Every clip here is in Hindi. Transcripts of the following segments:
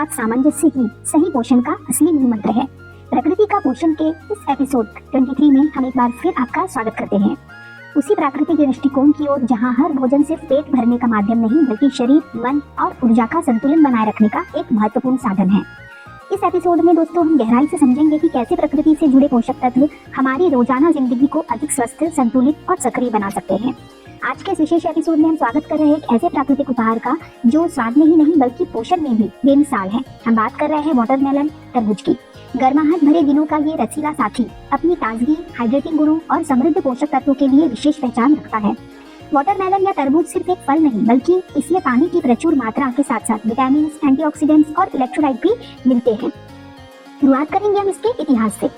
साथ सामंजस्य ही सही पोषण का असली मूल मंत्र है। प्रकृति का पोषण के इस एपिसोड 23 में हम एक बार फिर आपका स्वागत करते हैं, उसी प्राकृतिक दृष्टिकोण की ओर जहां हर भोजन सिर्फ पेट भरने का माध्यम नहीं बल्कि शरीर, मन और ऊर्जा का संतुलन बनाए रखने का एक महत्वपूर्ण साधन है। इस एपिसोड में दोस्तों हम गहराई से समझेंगे कि कैसे प्रकृति से जुड़े पोषक तत्व हमारी रोजाना जिंदगी को अधिक स्वस्थ, संतुलित और सक्रिय बना सकते हैं। आज के इस विशेष एपिसोड में हम स्वागत कर रहे हैं एक ऐसे प्राकृतिक उपहार का जो स्वाद में ही नहीं बल्कि पोषण में भी बेमिसाल है। हम बात कर रहे हैं वाटरमेलन, तरबूज की। गर्माहट भरे दिनों का ये रसीला साथी अपनी ताजगी, हाइड्रेटिंग गुणों और समृद्ध पोषक तत्वों के लिए विशेष पहचान रखता है। वाटरमेलन या तरबूज सिर्फ एक फल नहीं बल्कि इसमें पानी की प्रचुर मात्रा के साथ साथ विटामिन, एंटीऑक्सीडेंट्स और इलेक्ट्रोलाइट भी मिलते हैं। शुरुआत करेंगे हम इसके इतिहास से।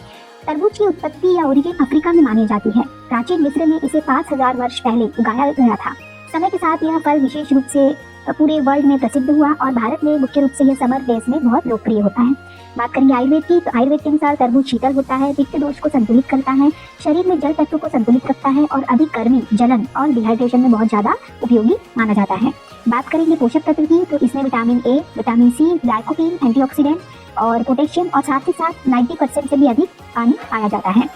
तरबूज की उत्पत्ति या ओरिजिन अफ्रीका में मानी जाती है। प्राचीन मिस्र में इसे 5000 वर्ष पहले उगाया गया था। समय के साथ यह फल विशेष रूप से पूरे वर्ल्ड में प्रसिद्ध हुआ और भारत में मुख्य रूप से यह समर देश में बहुत लोकप्रिय होता है। बात करेंगे आयुर्वेद की, तो आयुर्वेद के अनुसार तरबूज शीतल होता है, पित्त दोष को संतुलित करता है, शरीर में जल तत्व को संतुलित रखता है और अधिक गर्मी, जलन और डिहाइड्रेशन में बहुत ज्यादा उपयोगी माना जाता है। बात करेंगे पोषक तत्व की, तो इसमें vitamin A, vitamin C, lycopene, antioxidant और पोटेशियम और साथ ही साथ 90% से भी अधिक पानी पाया जाता है।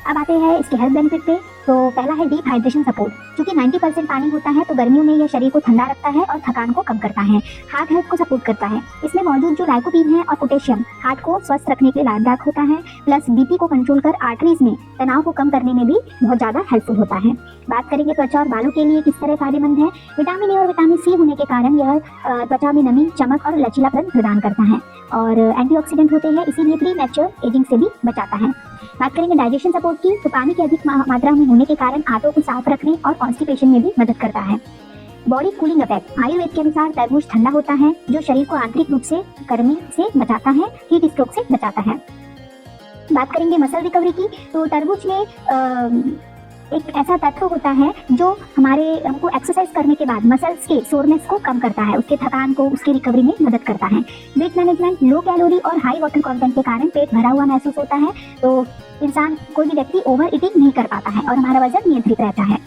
अब आते हैं इसके हेल्थ बेनिफिट पे। तो पहला है डीप हाइड्रेशन सपोर्ट। क्योंकि 90% पानी होता है तो गर्मियों में यह शरीर को ठंडा रखता है और थकान को कम करता है। हार्ट हेल्थ को सपोर्ट करता है। इसमें मौजूद जो लाइकोपीन है और पोटेशियम हार्ट को स्वस्थ रखने के लिए लाभदायक होता है। प्लस बीपी को कंट्रोल कर आर्टरीज में तनाव को कम करने में भी बहुत ज्यादा हेल्पफुल होता है। बात करेंगे त्वचा और बालों के लिए किस तरह फायदेमंद है। विटामिन ए और विटामिन सी होने के कारण यह त्वचा में नमी, चमक और लचीलापन प्रदान करता है और एंटीऑक्सीडेंट होते हैं, इसीलिए प्री मैच्योर एजिंग से भी बचाता है। बात करेंगे डाइजेशन सपोर्ट की, तो पानी की अधिक मात्रा में होने के कारण आंतों को साफ रखने और कॉन्स्टिपेशन में भी मदद करता है। Body cooling effect. आयुर्वेद के अनुसार तरबूज ठंडा होता है जो शरीर को आंतरिक रूप से गर्मी से बचाता है, हीट स्ट्रोक से बचाता है। बात करेंगे मसल रिकवरी की, तो तरबूज में एक ऐसा तत्व होता है जो हमको एक्सरसाइज करने के बाद मसल्स के सोरनेस को कम करता है, उसके थकान को, उसकी रिकवरी में मदद करता है। Weight management. लो कैलोरी और हाई वाटर कंटेंट के कारण पेट भरा हुआ महसूस होता है, तो इंसान, कोई भी व्यक्ति ओवर ईटिंग नहीं कर पाता है और हमारा वजन नियंत्रित रहता है।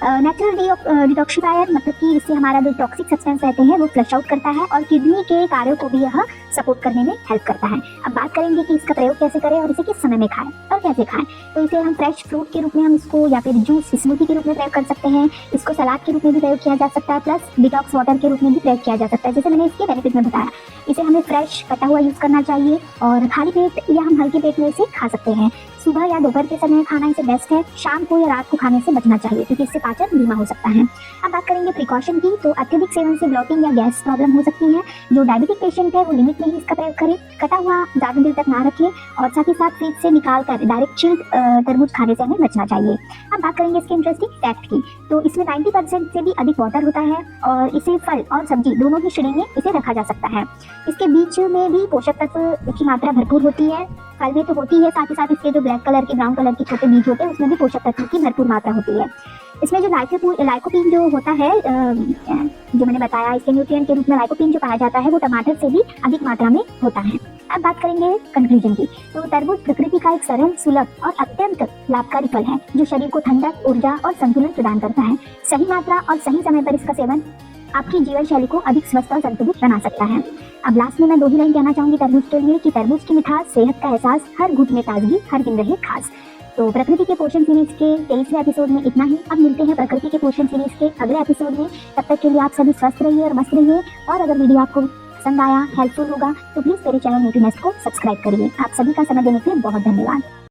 नेचुरल डिटॉक्सिफायर, मतलब कि इससे हमारा जो टॉक्सिक सब्सटेंस रहते हैं वो फ्लश आउट करता है और किडनी के कार्यों को भी यह सपोर्ट करने में हेल्प करता है। अब बात करेंगे कि इसका प्रयोग कैसे करें और इसे किस समय में खाएं और कैसे खाएं। तो इसे हम फ्रेश फ्रूट के रूप में हम इसको या फिर जूस, स्मूदी के रूप में प्रयोग कर सकते हैं। इसको सलाद के रूप में भी प्रयोग किया जा सकता है, प्लस डिटॉक्स वाटर के रूप में भी प्रयोग किया जा सकता है, जैसे मैंने इसके बेनिफिट में बताया। इसे हमें फ्रेश कटा हुआ यूज करना चाहिए और खाली पेट या हम हल्के पेट में इसे खा सकते हैं। सुबह या दोपहर के समय खाना इसे बेस्ट है। शाम को या रात को खाने से बचना चाहिए क्योंकि इससे पाचन धीमा हो सकता है। अब बात करेंगे प्रिकॉशन की, तो अत्यधिक सेवन से ब्लॉटिंग या गैस प्रॉब्लम हो सकती है। जो डायबिटिक पेशेंट है वो लिमिट में ही इसका प्रयोग करें। कटा हुआ ज्यादा देर तक ना रखें और साथ ही साथ फ्रिज से निकाल कर डायरेक्ट चिल्ड तरबूज खाने से हमें बचना चाहिए। अब बात करेंगे इसके इंटरेस्टिंग फैक्ट की, तो इसमें 90% से भी अधिक वाटर होता है और इसे फल और सब्जी दोनों ही श्रेणी में इसे रखा जा सकता है। इसके बीच में भी पोषक तत्व की मात्रा भरपूर होती है। फल में तो होती है, साथ ही साथ इसके जो ब्लैक कलर के, ब्राउन कलर के छोटे बीज होते हैं उसमें भी पोषक तत्वों की भरपूर मात्रा होती है। इसमें जो लाइकोपीन जो होता है, जो मैंने बताया, इसके न्यूट्रिएंट के रूप में लाइकोपीन जो पाया जाता है वो टमाटर से भी अधिक मात्रा में होता है। अब बात करेंगे कंक्लूजन की, तो तरबूज प्रकृति का एक सरल, सुलभ और अत्यंत लाभकारी फल है जो शरीर को ठंडक, ऊर्जा और संतुलन प्रदान करता है। सही मात्रा और सही समय पर इसका सेवन आपकी जीवन शैली को अधिक स्वस्थ और संतुलित बना सकता है। अब लास्ट में मैं 2 ही लाइन कहना चाहूंगी तरबूज के लिए कि तरबूज की मिठास, सेहत का एहसास, हर घुट में ताजगी, हर दिन रहे खास। तो प्रकृति के पोषण सीरीज के 23वें एपिसोड में इतना ही। अब मिलते हैं प्रकृति के पोषण सीरीज के अगले एपिसोड में। तब तक के लिए आप सभी स्वस्थ रहिए और मस्त रहिए। और अगर वीडियो आपको पसंद आया, हेल्पफुल होगा, तो प्लीज मेरे चैनल न्यूट्री नेस्ट को सब्सक्राइब करिए। आप सभी का समय देने के लिए बहुत धन्यवाद।